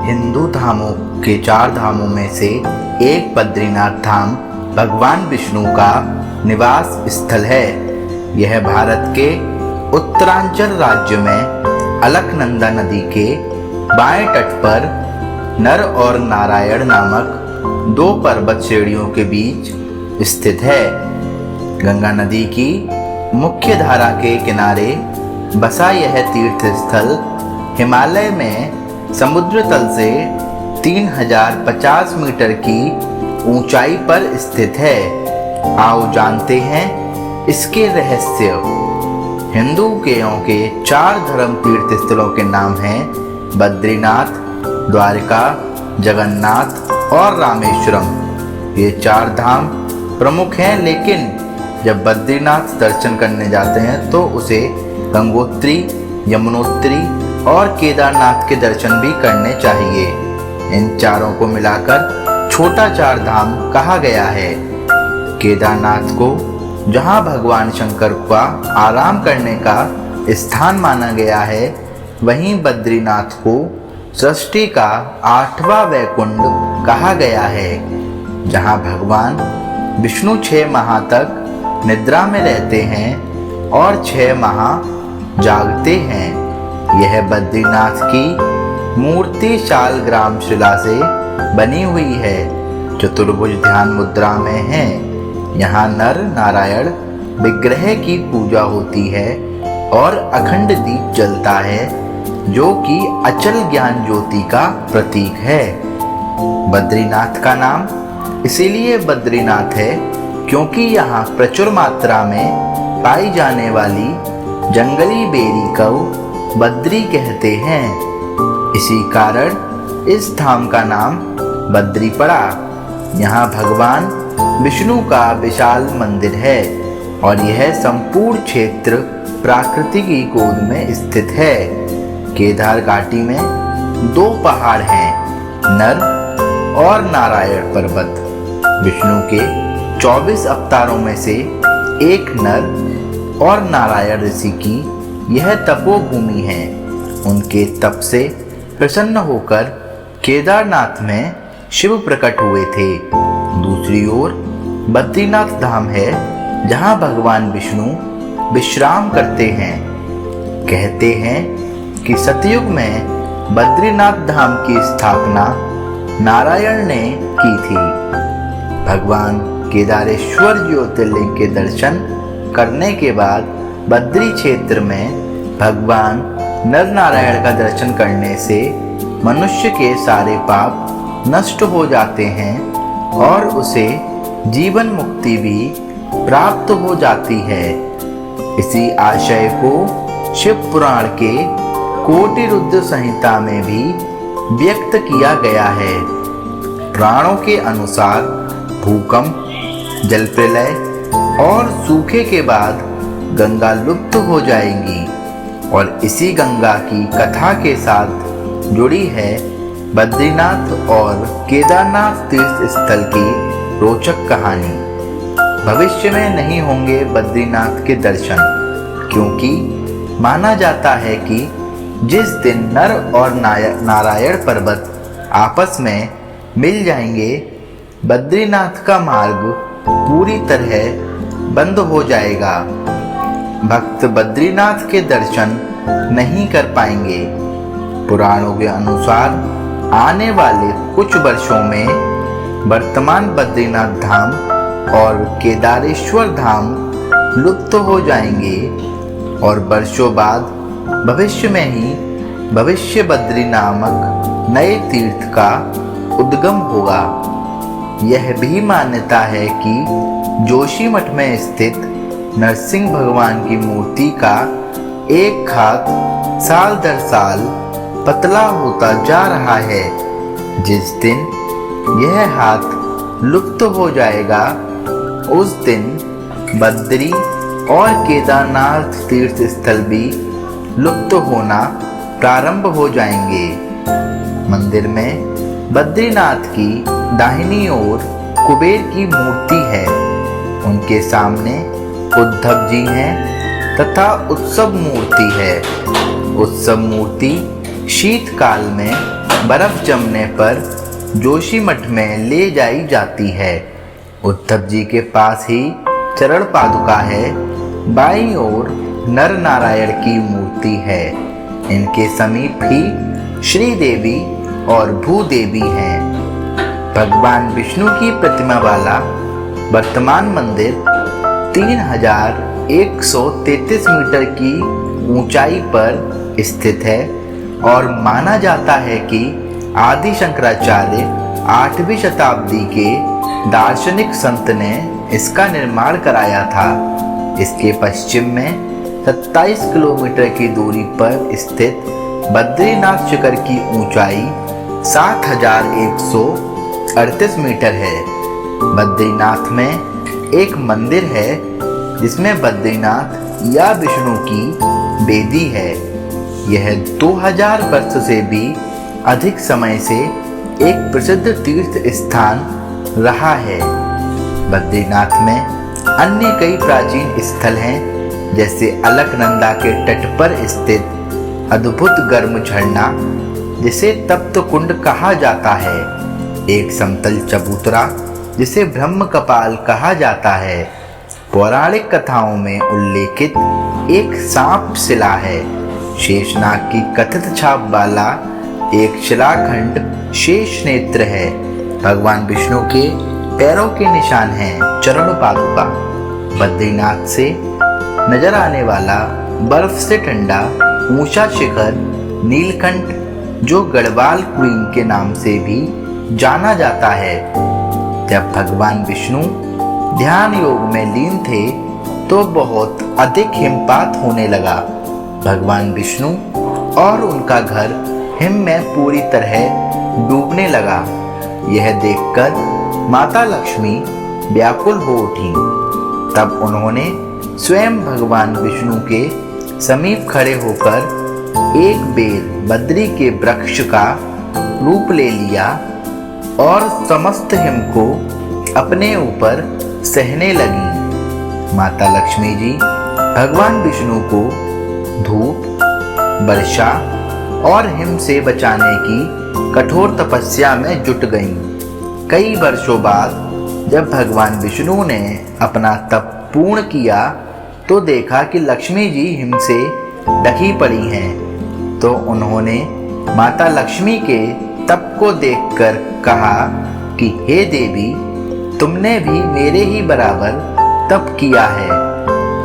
हिंदू धामों के 4 धामों में से एक बद्रीनाथ धाम भगवान विष्णु का निवास स्थल है। यह भारत के उत्तरांचल राज्य में अलकनंदा नदी के बाएं तट पर नर और नारायण नामक 2 पर्वत श्रेणियों के बीच स्थित है। गंगा नदी की मुख्य धारा के किनारे बसा यह तीर्थ स्थल हिमालय में समुद्र तल से 3050 मीटर की ऊंचाई पर स्थित है। आओ जानते हैं इसके रहस्य। हिंदुओं के 4 धर्म तीर्थ स्थलों के नाम हैं बद्रीनाथ, द्वारका, जगन्नाथ और रामेश्वरम। ये 4 धाम प्रमुख हैं, लेकिन जब बद्रीनाथ दर्शन करने जाते हैं तो उसे गंगोत्री, यमुनोत्री और केदारनाथ के दर्शन भी करने चाहिए। इन चारों को मिलाकर छोटा 4 धाम कहा गया है। केदारनाथ को जहां भगवान शंकर का आराम करने का स्थान माना गया है, वहीं बद्रीनाथ को सृष्टि का 8वां वैकुंठ कहा गया है, जहां भगवान विष्णु 6 माह तक निद्रा में रहते हैं और 6 माह जागते हैं। यह बद्रीनाथ की मूर्ति शालग्राम शिला से बनी हुई है, चतुर्भुज ध्यान मुद्रा में है। यहाँ नर नारायण विग्रह की पूजा होती है और अखंड दीप जलता है, जो कि अचल ज्ञान ज्योति का प्रतीक है। बद्रीनाथ का नाम इसीलिए बद्रीनाथ है क्योंकि यहाँ प्रचुर मात्रा में पाई जाने वाली जंगली बेरी को बद्री कहते हैं। इसी कारण इस धाम का नाम बद्री पड़ा। यहाँ भगवान विष्णु का विशाल मंदिर है और यह संपूर्ण क्षेत्र प्रकृति की गोद में स्थित है। केदार घाटी में 2 पहाड़ हैं, नर और नारायण पर्वत। विष्णु के 24 अवतारों में से एक नर और नारायण ऋषि की यह तपोभूमि है। उनके तप से प्रसन्न होकर केदारनाथ में शिव प्रकट हुए थे। दूसरी ओर बद्रीनाथ धाम है, जहां भगवान विष्णु विश्राम करते हैं। कहते हैं कि सतयुग में बद्रीनाथ धाम की स्थापना नारायण ने की थी। भगवान केदारेश्वर ज्योतिर्लिंग के दर्शन करने के बाद बद्री क्षेत्र में भगवान नर नारायण का दर्शन करने से मनुष्य के सारे पाप नष्ट हो जाते हैं और उसे जीवन मुक्ति भी प्राप्त हो जाती है। इसी आशय को शिव पुराण के कोटि रुद्र संहिता में भी व्यक्त किया गया है। पुराणों के अनुसार भूकंप, जल प्रलय और सूखे के बाद गंगा लुप्त हो जाएंगी और इसी गंगा की कथा के साथ जुड़ी है बद्रीनाथ और केदारनाथ तीर्थ स्थल की रोचक कहानी। भविष्य में नहीं होंगे बद्रीनाथ के दर्शन, क्योंकि माना जाता है कि जिस दिन नर और नारायण पर्वत आपस में मिल जाएंगे, बद्रीनाथ का मार्ग पूरी तरह बंद हो जाएगा। भक्त बद्रीनाथ के दर्शन नहीं कर पाएंगे। पुराणों के अनुसार आने वाले कुछ वर्षों में वर्तमान बद्रीनाथ धाम और केदारेश्वर धाम लुप्त हो जाएंगे और वर्षों बाद भविष्य में ही भविष्य बद्री नामक नए तीर्थ का उद्गम होगा। यह भी मान्यता है कि जोशीमठ में स्थित नरसिंह भगवान की मूर्ति का एक हाथ साल दर साल पतला होता जा रहा है। जिस दिन यह हाथ लुप्त हो जाएगा, उस दिन बद्री और केदारनाथ तीर्थ स्थल भी लुप्त होना प्रारंभ हो जाएंगे। मंदिर में बद्रीनाथ की दाहिनी ओर कुबेर की मूर्ति है। उनके सामने उद्धव जी हैं तथा उत्सव मूर्ति है। उत्सव मूर्ति शीतकाल में बर्फ जमने पर जोशीमठ में ले जाई जाती है। उद्धव जी के पास ही चरण पादुका है। बाईं ओर नर नारायण की मूर्ति है। इनके समीप ही श्री देवी और भूदेवी हैं। भगवान विष्णु की प्रतिमा वाला वर्तमान मंदिर 3133 मीटर की ऊंचाई पर स्थित है और माना जाता है कि आदि शंकराचार्य 8वीं शताब्दी के दार्शनिक संत ने इसका निर्माण कराया था। इसके पश्चिम में 27 किलोमीटर की दूरी पर स्थित बद्रीनाथ शिखर की ऊंचाई 7138 मीटर है। बद्रीनाथ में एक मंदिर है जिसमें बद्रीनाथ या विष्णु की वेदी है। यह 2000 वर्ष से भी अधिक समय से एक प्रसिद्ध तीर्थ स्थान रहा है। बद्रीनाथ में अन्य कई प्राचीन स्थल हैं, जैसे अलकनंदा के तट पर स्थित अद्भुत गर्म झरना जिसे तप्त कुंड कहा जाता है, एक समतल चबूतरा जिसे ब्रह्म कपाल कहा जाता है, पौराणिक कथाओं में उल्लेखित एक सांप शिला है, शेषनाग की कथित छाप वाला एक शिलाखंड शेष नेत्र है, भगवान विष्णु के पैरों के निशान हैं, चरण पादुका। बद्रीनाथ से नजर आने वाला बर्फ से ठंडा ऊंचा शिखर नीलकंठ, जो गढ़वाल क्वीन के नाम से भी जाना जाता है। जब भगवान विष्णु ध्यान योग में लीन थे तो बहुत अधिक हिमपात होने लगा। भगवान विष्णु और उनका घर हिम में पूरी तरह डूबने लगा। यह देखकर माता लक्ष्मी व्याकुल हो उठी। तब उन्होंने स्वयं भगवान विष्णु के समीप खड़े होकर एक बेर बद्री के वृक्ष का रूप ले लिया और समस्त हिम को अपने ऊपर सहने लगी। माता लक्ष्मी जी भगवान विष्णु को धूप, वर्षा और हिम से बचाने की कठोर तपस्या में जुट गईं। कई वर्षों बाद जब भगवान विष्णु ने अपना तप पूर्ण किया तो देखा कि लक्ष्मी जी हिम से ढकी पड़ी हैं। तो उन्होंने माता लक्ष्मी के तप को देखकर कहा कि हे देवी, तुमने भी मेरे ही बराबर तप किया है,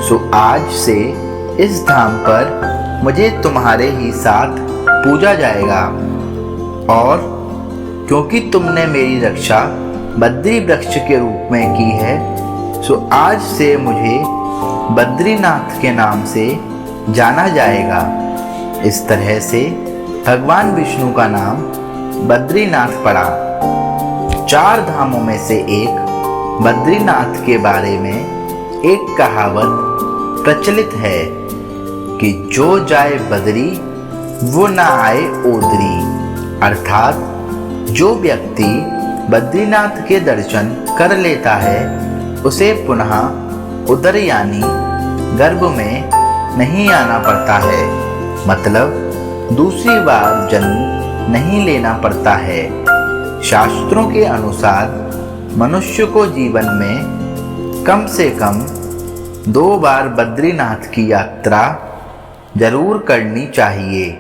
सो आज से इस धाम पर मुझे तुम्हारे ही साथ पूजा जाएगा। और क्योंकि तुमने मेरी रक्षा बद्री वृक्ष के रूप में की है, सो आज से मुझे बद्रीनाथ के नाम से जाना जाएगा। इस तरह से भगवान विष्णु का नाम बद्रीनाथ पड़ा। 4 धामों में से एक बद्रीनाथ के बारे में एक कहावत प्रचलित है कि जो जाए बद्री वो ना आए ओदरी, अर्थात जो व्यक्ति बद्रीनाथ के दर्शन कर लेता है उसे पुनः उदर यानी गर्भ में नहीं आना पड़ता है, मतलब दूसरी बार जन्म नहीं लेना पड़ता है। शास्त्रों के अनुसार मनुष्य को जीवन में कम से कम 2 बार बद्रीनाथ की यात्रा जरूर करनी चाहिए।